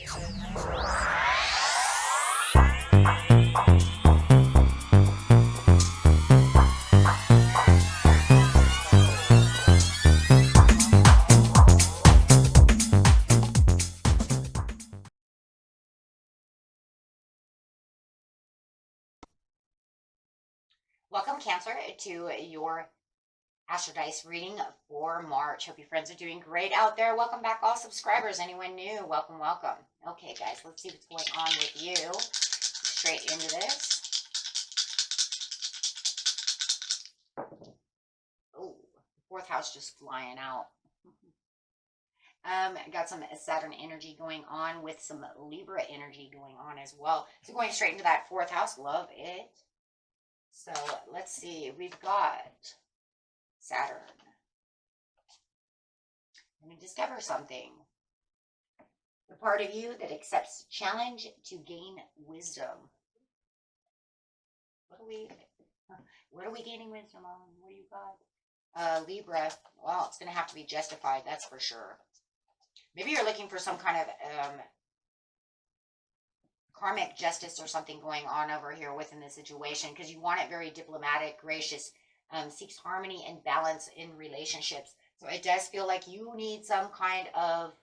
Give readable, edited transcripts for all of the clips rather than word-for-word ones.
Welcome, Cancer, to your Astrodice reading for March. Hope your friends are doing great out there. Welcome back, all subscribers. Anyone new, welcome, welcome. Okay, guys, let's see what's going on with you. Straight into this. Oh, fourth house just flying out. Got some Saturn energy going on with some Libra energy going on as well. So going straight into that fourth house, love it. So let's see, we've got Saturn. Let me discover something. The part of you that accepts challenge to gain wisdom. What are we gaining wisdom on? What do you got? Libra. Well, it's going to have to be justified, that's for sure. Maybe you're looking for some kind of karmic justice or something going on over here within the situation, because you want it very diplomatic, gracious, seeks harmony and balance in relationships. So it does feel like you need some kind of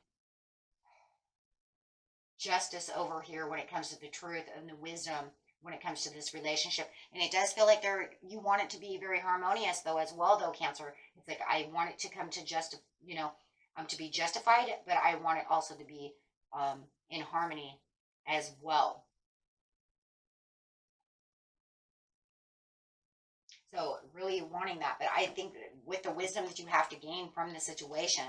justice over here when it comes to the truth and the wisdom when it comes to this relationship. And it does feel like you want it to be very harmonious though as well though, Cancer. It's like I want it to come to to be justified, but I want it also to be in harmony as well. So really wanting that, but I think that with the wisdom that you have to gain from the situation,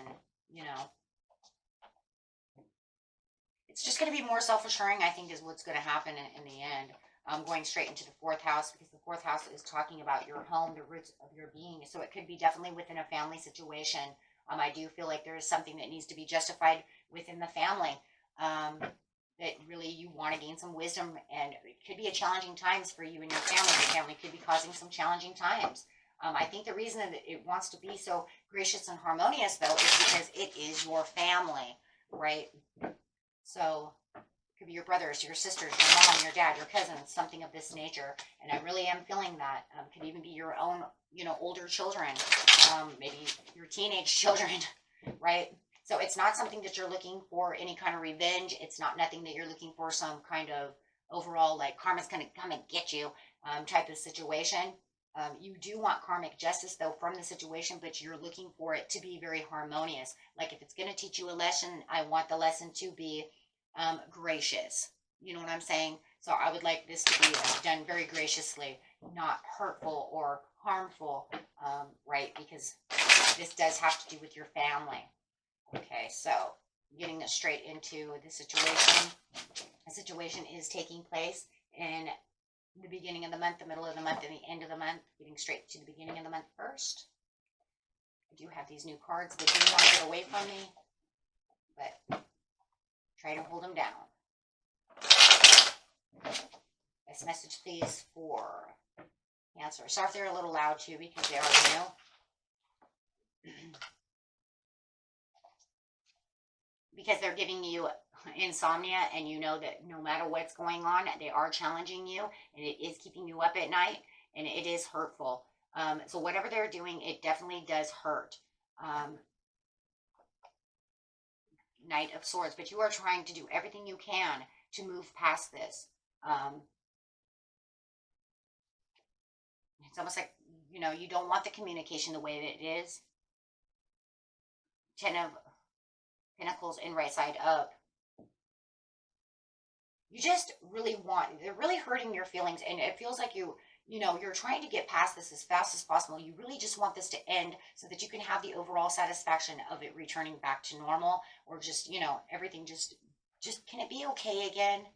it's just going to be more self-assuring, I think, is what's going to happen in the end. Going straight into the fourth house, because the fourth house is talking about your home, the roots of your being. So it could be definitely within a family situation. I do feel like there is something that needs to be justified within the family. That really you want to gain some wisdom, and it could be a challenging times for you and your family. Your family could be causing some challenging times. I think the reason that it wants to be so gracious and harmonious, though, is because it is your family, right? So it could be your brothers, your sisters, your mom, your dad, your cousins, something of this nature. And I really am feeling that. Could even be your own, older children, maybe your teenage children, right? So it's not something that you're looking for any kind of revenge. It's not nothing that you're looking for some kind of overall, like, karma's going to come and get you type of situation. You do want karmic justice, though, from the situation, but you're looking for it to be very harmonious. Like, if it's going to teach you a lesson, I want the lesson to be gracious. You know what I'm saying? So I would like this to be done very graciously, not hurtful or harmful, right? Because this does have to do with your family. Okay, so getting this straight into the situation. The situation is taking place in the beginning of the month, the middle of the month, and the end of the month. Getting straight to the beginning of the month first. I do have these new cards that do want to get away from me, but try to hold them down. This message, please, for Cancer. Sorry if they're a little loud too, because they are new. Because they're giving you insomnia, and you know that no matter what's going on, they are challenging you, and it is keeping you up at night, and it is hurtful. So whatever they're doing, it definitely does hurt. Knight of Swords, but you are trying to do everything you can to move past this. It's almost like, you don't want the communication the way that it is. Ten of Pentacles and right side up. You just really they're really hurting your feelings, and it feels like you're trying to get past this as fast as possible. You really just want this to end so that you can have the overall satisfaction of it returning back to normal, or just, everything just can it be okay again?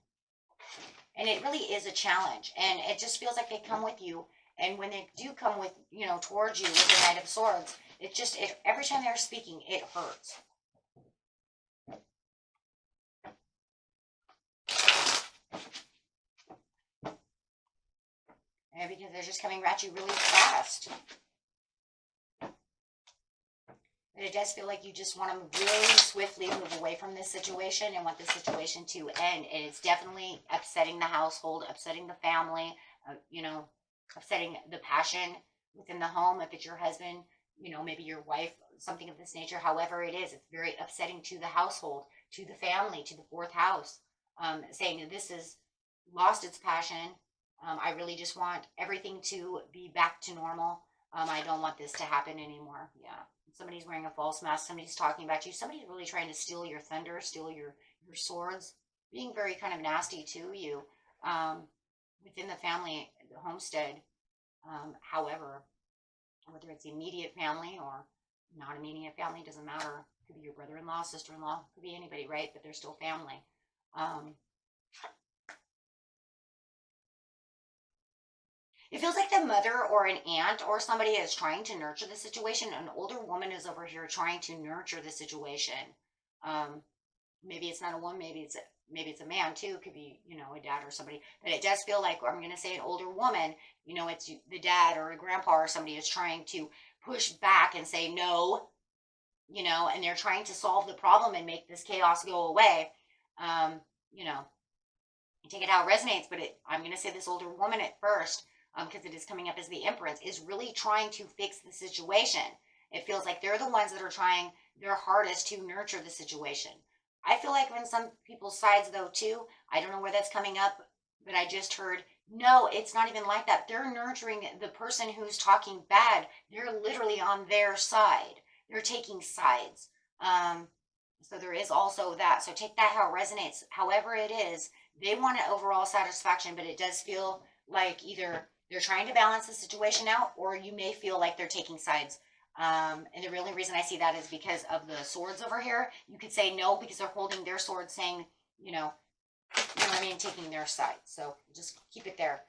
And it really is a challenge, and it just feels like they come with you, and when they do come with, towards you with the Knight of Swords, every time they're speaking, it hurts. Because they're just coming at you really fast. But it does feel like you just want to really swiftly move away from this situation and want this situation to end. And it's definitely upsetting the household, upsetting the family, you know, upsetting the passion within the home. If it's your husband, you know, maybe your wife, something of this nature, however it is, it's very upsetting to the household, to the family, to the fourth house, saying that this has lost its passion. I really just want everything to be back to normal. I don't want this to happen anymore. Yeah. Somebody's wearing a false mask. Somebody's talking about you. Somebody's really trying to steal your thunder, steal your swords, being very kind of nasty to you within the family, the homestead. However, whether it's immediate family or not immediate family, doesn't matter. Could be your brother-in-law, sister-in-law, could be anybody, right? But they're still family. It feels like the mother or an aunt or somebody is trying to nurture the situation. An older woman is over here trying to nurture the situation. Maybe it's not a woman, maybe it's a man too. It could be, you know, a dad or somebody. But it does feel like, I'm going to say an older woman, you know, it's the dad or a grandpa or somebody is trying to push back and say no, you know, and they're trying to solve the problem and make this chaos go away. You know, you take it how it resonates, but I'm going to say this older woman at first, because it is coming up as the Empress, is really trying to fix the situation. It feels like they're the ones that are trying their hardest to nurture the situation. I feel like on some people's sides, though, too, I don't know where that's coming up, but I just heard, no, it's not even like that. They're nurturing the person who's talking bad. They're literally on their side. They're taking sides. So there is also that. So take that how it resonates. However it is, they want an overall satisfaction, but it does feel like either they're trying to balance the situation out, or you may feel like they're taking sides. And the only reason I see that is because of the swords over here. You could say no because they're holding their sword, saying, you know what I mean, taking their side. So just keep it there.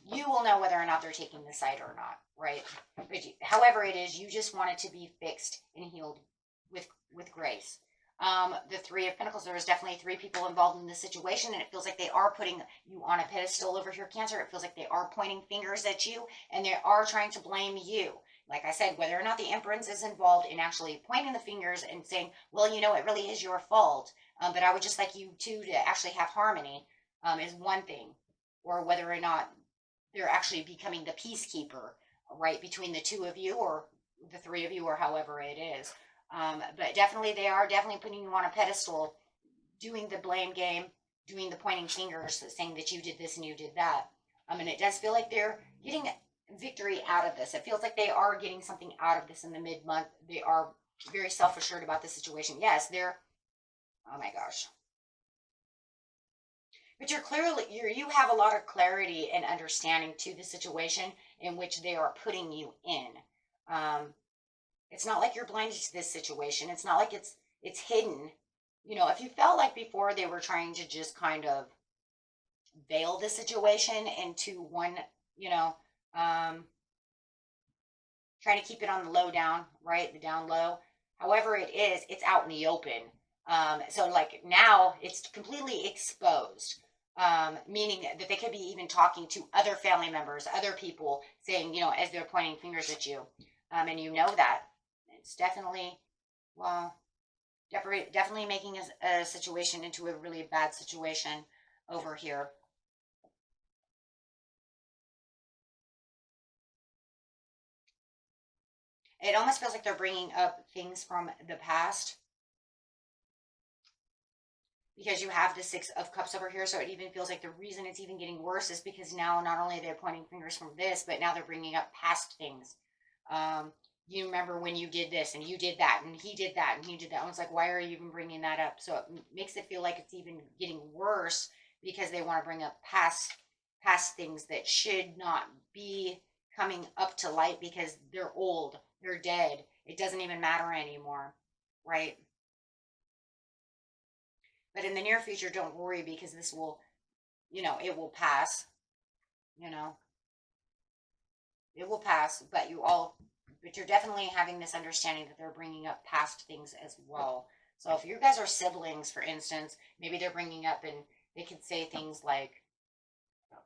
You will know whether or not they're taking the side or not, right? But however it is, you just want it to be fixed and healed with grace. The Three of Pentacles, there is definitely three people involved in this situation, and it feels like they are putting you on a pedestal over here, Cancer. It feels like they are pointing fingers at you, and they are trying to blame you. Like I said, whether or not the Empress is involved in actually pointing the fingers and saying, well, you know, it really is your fault, but I would just like you two to actually have harmony, is one thing. Or whether or not they're actually becoming the peacekeeper, right, between the two of you or the three of you or however it is. But definitely, they are definitely putting you on a pedestal, doing the blame game, doing the pointing fingers, saying that you did this and you did that. And it does feel like they're getting victory out of this. It feels like they are getting something out of this in the mid-month. They are very self-assured about the situation. Yes, they're, oh my gosh. But you have a lot of clarity and understanding to the situation in which they are putting you in. It's not like you're blinded to this situation. It's not like it's hidden. You know, if you felt like before they were trying to just kind of veil the situation into one, you know, trying to keep it on the low down, right? The down low. However it is, it's out in the open. So like now it's completely exposed. Meaning that they could be even talking to other family members, other people, saying, you know, as they're pointing fingers at you. And you know that. It's definitely, well, definitely making a situation into a really bad situation over here. It almost feels like they're bringing up things from the past. Because you have the Six of Cups over here, so it even feels like the reason it's even getting worse is because now not only they're pointing fingers from this, but now they're bringing up past things. You remember when you did this, and you did that, and he did that, and he did that. I was like, why are you even bringing that up? So it makes it feel like it's even getting worse because they want to bring up past things that should not be coming up to light because they're old, they're dead. It doesn't even matter anymore, right? But in the near future, don't worry because this will, you know, it will pass. You know, it will pass. But you're definitely having this understanding that they're bringing up past things as well. So if you guys are siblings, for instance, maybe they're bringing up and they could say things like,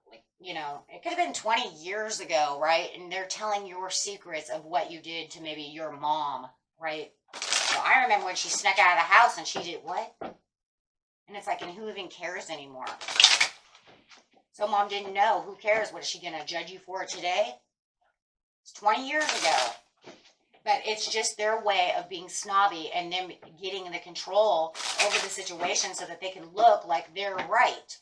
like, you know, it could have been 20 years ago, right? And they're telling your secrets of what you did to maybe your mom, right? So I remember when she snuck out of the house and she did what? And it's like, and who even cares anymore? So mom didn't know. Who cares? What is she going to judge you for today? It's 20 years ago. But it's just their way of being snobby and them getting the control over the situation so that they can look like they're right,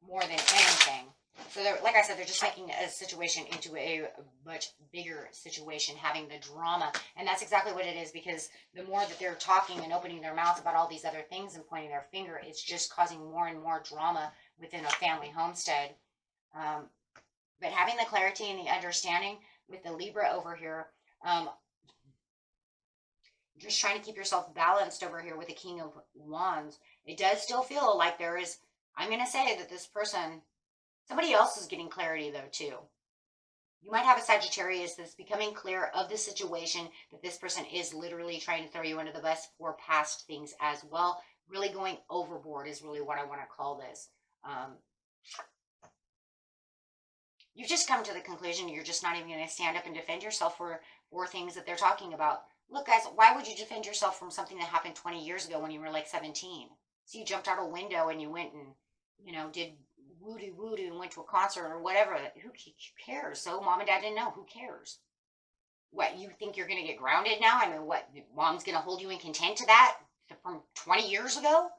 more than anything. So they're, like I said, they're just making a situation into a much bigger situation, having the drama. And that's exactly what it is, because the more that they're talking and opening their mouths about all these other things and pointing their finger, it's just causing more and more drama within a family homestead. But having the clarity and the understanding with the Libra over here, just trying to keep yourself balanced over here with the King of Wands. It does still feel like there is, I'm going to say that this person, somebody else is getting clarity though too. You might have a Sagittarius that's becoming clear of the situation, that this person is literally trying to throw you under the bus for past things as well. Really going overboard is really what I want to call this. You've just come to the conclusion you're just not even going to stand up and defend yourself for things that they're talking about. Look, guys, why would you defend yourself from something that happened 20 years ago when you were like 17? So you jumped out a window and you went and, you know, did woo-doo and went to a concert or whatever. Who cares? So mom and dad didn't know. Who cares? What, you think you're going to get grounded now? I mean, what, mom's going to hold you in contempt to that from 20 years ago?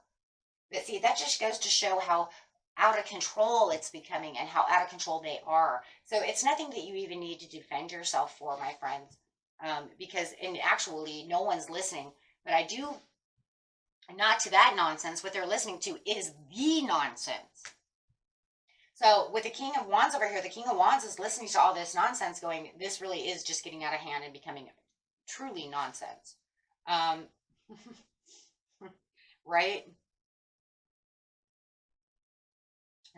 But see, that just goes to show how out of control it's becoming and how out of control they are. So it's nothing that you even need to defend yourself for, my friends, because actually no one's listening. But I do, not to that nonsense. What they're listening to is the nonsense. So with the King of Wands over here, the King of Wands is listening to all this nonsense going, this really is just getting out of hand and becoming truly nonsense. Right?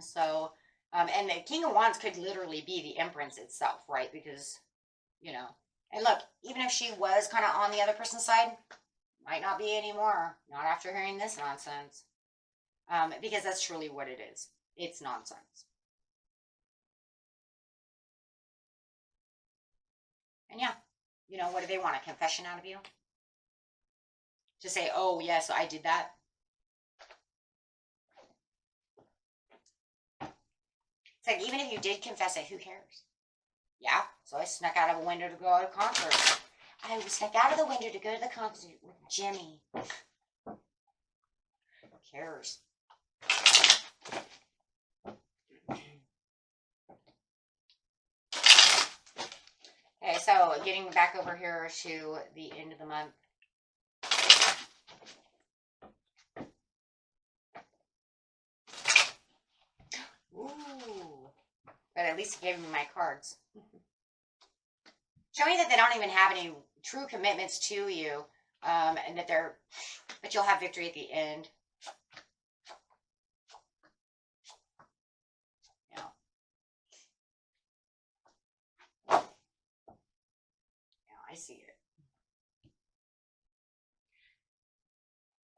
So, and the King of Wands could literally be the Empress itself, right? Because, you know, and look, even if she was kind of on the other person's side, might not be anymore. Not after hearing this nonsense. Because that's truly what it is. It's nonsense. And yeah, you know, what do they want? A confession out of you? To say, oh, yes, I did that. It's like, even if you did confess it, who cares? Yeah, so I snuck out of a window to go to a concert. I snuck out of the window to go to the concert with Jimmy. Who cares? Okay, so getting back over here to the end of the month. Ooh, but at least he gave me my cards. Showing that they don't even have any true commitments to you, and but you'll have victory at the end. Yeah. Yeah, I see it.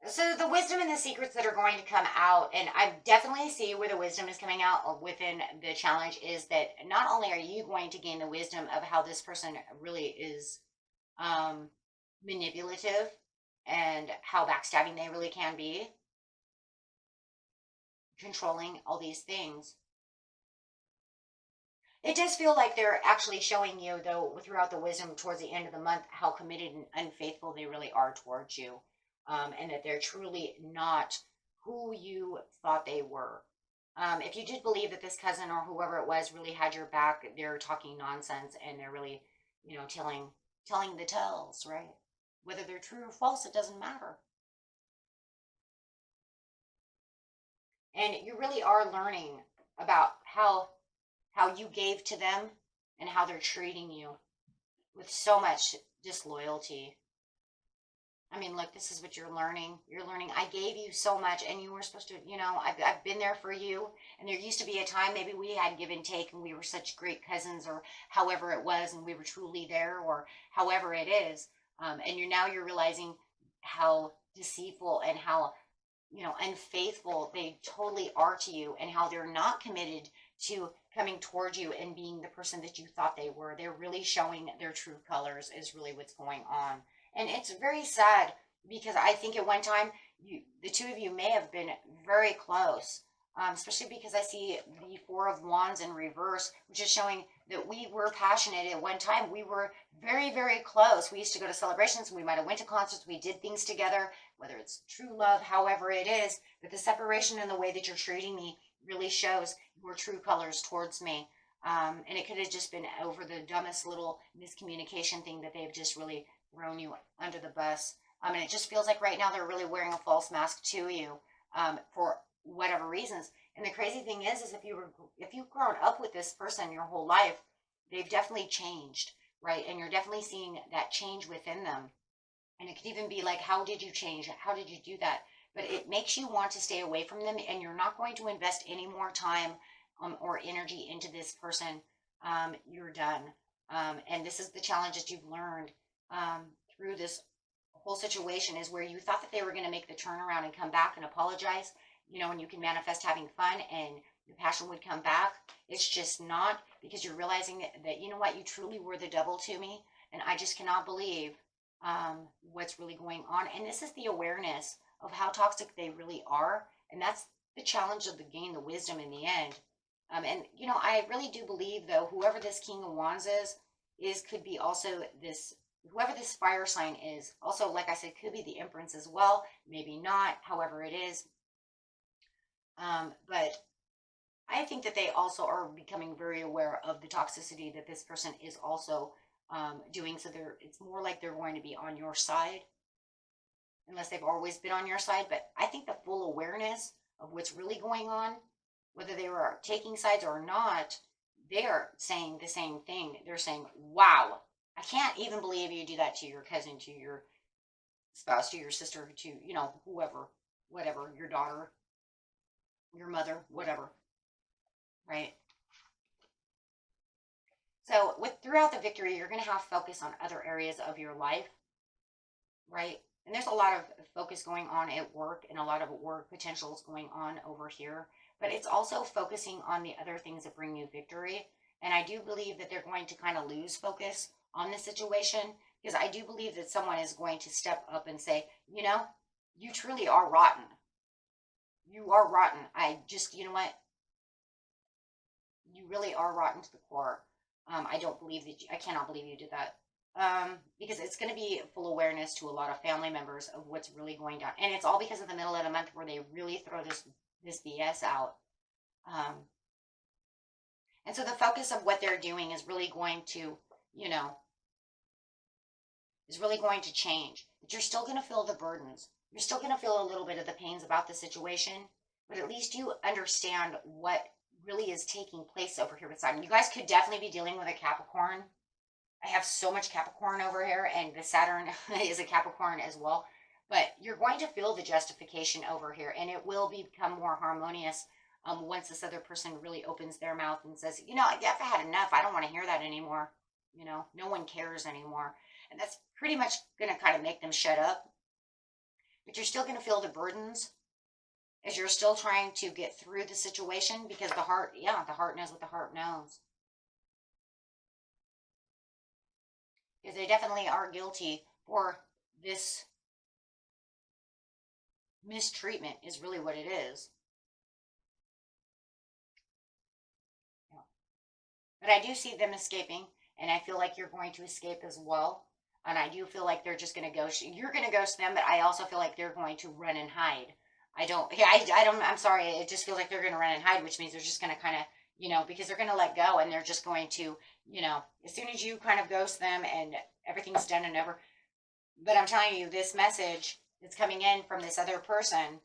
So the wisdom and the secrets that are going to come out, and I definitely see where the wisdom is coming out within the challenge, is that not only are you going to gain the wisdom of how this person really is manipulative and how backstabbing they really can be, controlling all these things. It does feel like they're actually showing you, though, throughout the wisdom towards the end of the month, how committed and unfaithful they really are towards you. And that they're truly not who you thought they were. If you did believe that this cousin or whoever it was really had your back, they're talking nonsense and they're really, you know, telling the tales, right? Whether they're true or false, it doesn't matter. And you really are learning about how you gave to them and how they're treating you with so much disloyalty. I mean, look, this is what you're learning. You're learning, I gave you so much and you were supposed to, you know, I've been there for you. And there used to be a time maybe we had give and take and we were such great cousins or however it was and we were truly there or however it is. And you're realizing how deceitful and how you know, unfaithful they totally are to you, and how they're not committed to coming towards you and being the person that you thought they were. They're really showing their true colors is really what's going on. And it's very sad because I think at one time the two of you may have been very close. Especially because I see the Four of Wands in reverse, which is showing that we were passionate at one time. We were very, very close. We used to go to celebrations. We might have went to concerts. We did things together, whether it's true love, however it is. But the separation and the way that you're treating me really shows your true colors towards me. And it could have just been over the dumbest little miscommunication thing that they've just really thrown you under the bus. And it just feels like right now they're really wearing a false mask to you for whatever reasons. And the crazy thing is if you've grown up with this person your whole life, they've definitely changed, right? And you're definitely seeing that change within them. And it could even be like, how did you change? How did you do that? But it makes you want to stay away from them, and you're not going to invest any more time or energy into this person. You're done. And this is the challenge that you've learned through this whole situation, is where you thought that they were going to make the turnaround and come back and apologize, you know, and you can manifest having fun and your passion would come back. It's just not, because you're realizing that, you know what, you truly were the devil to me, and I just cannot believe what's really going on. And this is the awareness of how toxic they really are, and that's the challenge of the gain the wisdom in the end. And you know, I really do believe, though, whoever this King of Wands is could be also this, whoever this fire sign is, also, like I said, could be the Empress as well, maybe not, however it is. But I think that they also are becoming very aware of the toxicity that this person is also doing. So it's more like they're going to be on your side, unless they've always been on your side. But I think the full awareness of what's really going on, whether they were taking sides or not, they are saying the same thing. They're saying, wow, I can't even believe you do that to your cousin, to your spouse, to your sister, to, you know, whoever, whatever, your daughter, your mother, whatever, right? So throughout the victory, you're going to have focus on other areas of your life, right? And there's a lot of focus going on at work, and a lot of work potentials going on over here. But it's also focusing on the other things that bring you victory. And I do believe that they're going to kind of lose focus on the situation, because I do believe that someone is going to step up and say, you know, you truly are rotten. You are rotten. I just, you know what? You really are rotten to the core. I don't believe that I cannot believe you did that. Because it's going to be full awareness to a lot of family members of what's really going down. And it's all because of the middle of the month where they really throw this BS out. And so the focus of what they're doing is really going to, you know, is really going to change. But you're still going to feel the burdens. You're still going to feel a little bit of the pains about the situation. But at least you understand what really is taking place over here with Saturn. You guys could definitely be dealing with a Capricorn. I have so much Capricorn over here, and the Saturn is a Capricorn as well. But you're going to feel the justification over here, and it will become more harmonious once this other person really opens their mouth and says, you know, I've had enough. I don't want to hear that anymore. You know, no one cares anymore. And that's pretty much going to kind of make them shut up. But you're still going to feel the burdens as you're still trying to get through the situation, because the heart knows what the heart knows. Because they definitely are guilty for this mistreatment, is really what it is. Yeah. But I do see them escaping, and I feel like you're going to escape as well. And I do feel like they're just going to ghost you. You're going to ghost them, but I also feel like they're going to run and hide. I'm sorry. It just feels like they're going to run and hide, which means they're just going to kind of, you know, because they're going to let go, and they're just going to, you know, as soon as you kind of ghost them and everything's done and over. But I'm telling you, this message that's coming in from this other person,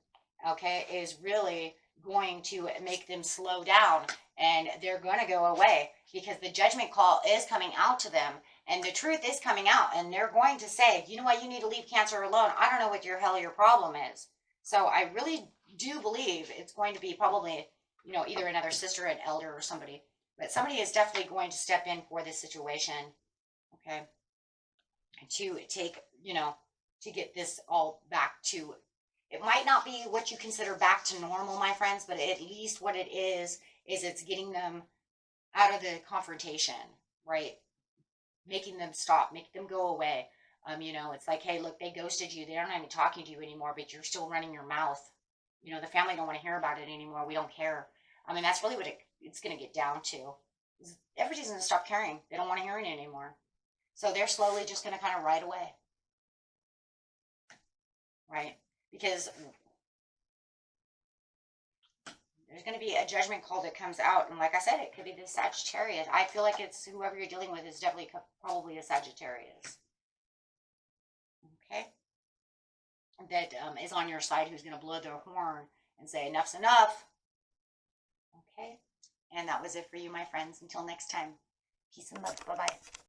okay, is really going to make them slow down, and they're going to go away, because the judgment call is coming out to them, and the truth is coming out, and they're going to say, you know what, you need to leave Cancer alone. I don't know what your hell your problem is. So I really do believe it's going to be probably, you know, either another sister, an elder, or somebody. But somebody is definitely going to step in for this situation, okay, to take, you know, to get this all back to It might not be what you consider back to normal, my friends, but at least what it is it's getting them out of the confrontation, right? Making them stop, making them go away. You know, it's like, hey, look, they ghosted you. They're not even talking to you anymore, but you're still running your mouth. You know, the family don't want to hear about it anymore. We don't care. I mean, that's really what it's going to get down to. Everybody's going to stop caring. They don't want to hear it anymore. So they're slowly just going to kind of ride away. Right? Because there's going to be a judgment call that comes out. And like I said, it could be the Sagittarius. I feel like it's whoever you're dealing with is definitely probably a Sagittarius. Okay? That is on your side, who's going to blow their horn and say, enough's enough. Okay? And that was it for you, my friends. Until next time, peace and love. Bye-bye.